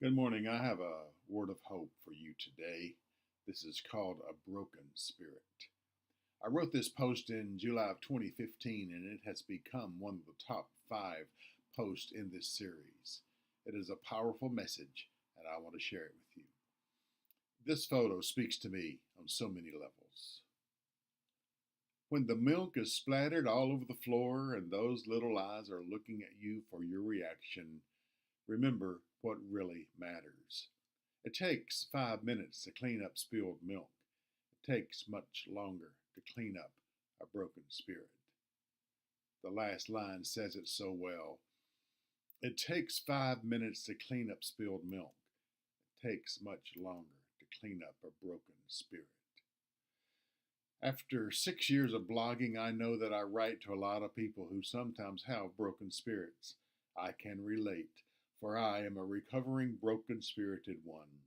Good morning. I have a word of hope for you today. This is called A Broken Spirit. I wrote this post in July of 2015, and it has become one of the top 5 posts in this series. It is a powerful message, and I want to share it with you. This photo speaks to me on so many levels. When the milk is splattered all over the floor and those little eyes are looking at you for your reaction, remember what really matters. It takes 5 minutes to clean up spilled milk. It takes much longer to clean up a broken spirit. The last line says it so well. It takes 5 minutes to clean up spilled milk. It takes much longer to clean up a broken spirit. After 6 years of blogging, I know that I write to a lot of people who sometimes have broken spirits. I can relate, for I am a recovering broken spirited one.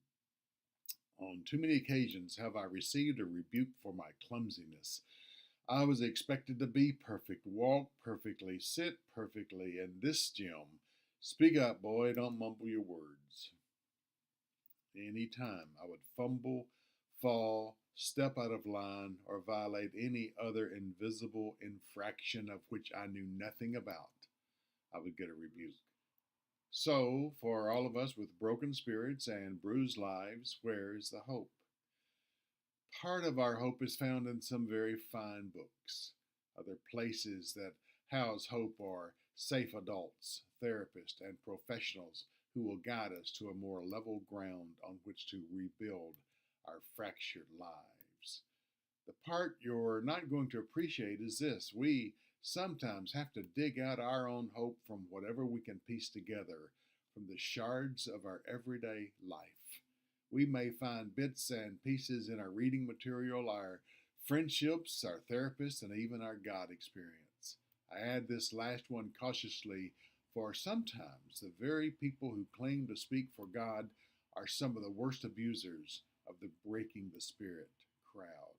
On too many occasions have I received a rebuke for my clumsiness. I was expected to be perfect, walk perfectly, sit perfectly, and this Jim, speak up, boy, don't mumble your words. Any time I would fumble, fall, step out of line, or violate any other invisible infraction of which I knew nothing about, I would get a rebuke. So, for all of us with broken spirits and bruised lives, where is the hope? Part of our hope is found in some very fine books. Other places that house hope are safe adults, therapists, and professionals who will guide us to a more level ground on which to rebuild our fractured lives. The part you're not going to appreciate is this: we sometimes have to dig out our own hope from whatever we can piece together from the shards of our everyday life. We may find bits and pieces in our reading material, our friendships, our therapists, and even our God experience. I add this last one cautiously, for sometimes the very people who claim to speak for God are some of the worst abusers of the breaking the spirit crowd.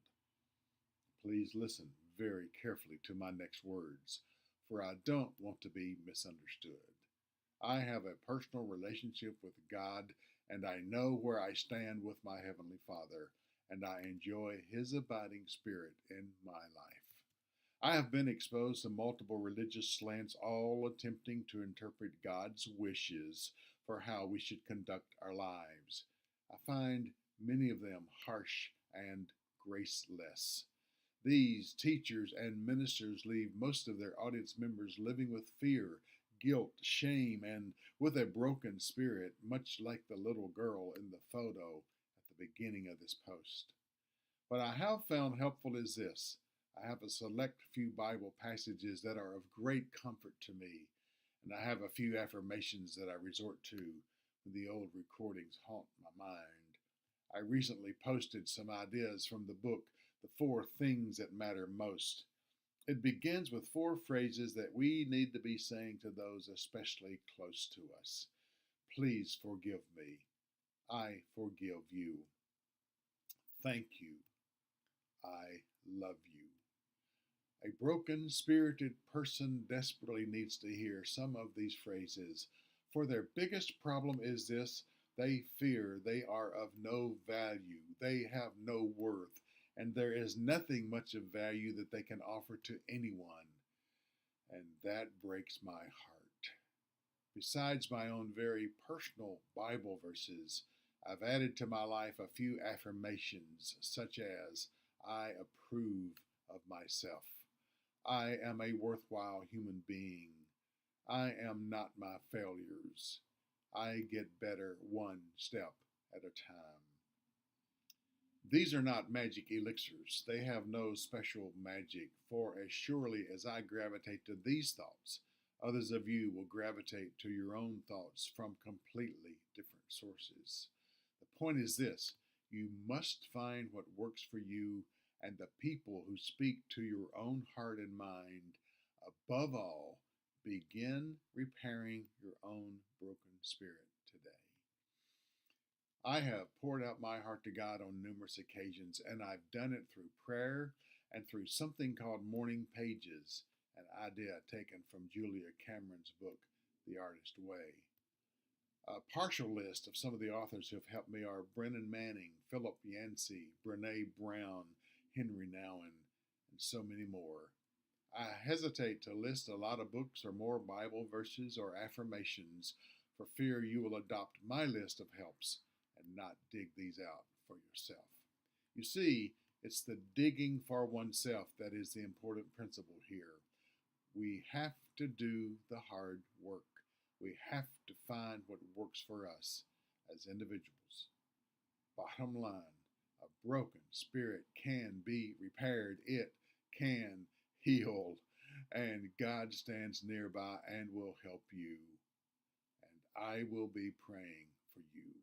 Please listen very carefully to my next words, for I don't want to be misunderstood. I have a personal relationship with God, and I know where I stand with my Heavenly Father, and I enjoy His abiding Spirit in my life. I have been exposed to multiple religious slants, all attempting to interpret God's wishes for how we should conduct our lives. I find many of them harsh and graceless. These teachers and ministers leave most of their audience members living with fear, guilt, shame, and with a broken spirit, much like the little girl in the photo at the beginning of this post. What I have found helpful is this: I have a select few Bible passages that are of great comfort to me, and I have a few affirmations that I resort to when the old recordings haunt my mind. I recently posted some ideas from the book, The Four Things That Matter Most. It begins with 4 phrases that we need to be saying to those especially close to us. Please forgive me. I forgive you. Thank you. I love you. A broken spirited person desperately needs to hear some of these phrases, for their biggest problem is this: they fear they are of no value, they have no worth, and there is nothing much of value that they can offer to anyone. And that breaks my heart. Besides my own very personal Bible verses, I've added to my life a few affirmations, such as I approve of myself. I am a worthwhile human being. I am not my failures. I get better one step at a time. These are not magic elixirs. They have no special magic, for as surely as I gravitate to these thoughts, others of you will gravitate to your own thoughts from completely different sources. The point is this: you must find what works for you and the people who speak to your own heart and mind. Above all, begin repairing your own broken spirit today. I have poured out my heart to God on numerous occasions, and I've done it through prayer and through something called morning pages, an idea taken from Julia Cameron's book, The Artist Way. A partial list of some of the authors who have helped me are Brennan Manning, Philip Yancey, Brene Brown, Henry Nouwen, and so many more. I hesitate to list a lot of books or more Bible verses or affirmations for fear you will adopt my list of helps and not dig these out for yourself. You see, it's the digging for oneself that is the important principle here. We have to do the hard work. We have to find what works for us as individuals. Bottom line, a broken spirit can be repaired. It can heal. And God stands nearby and will help you. And I will be praying for you.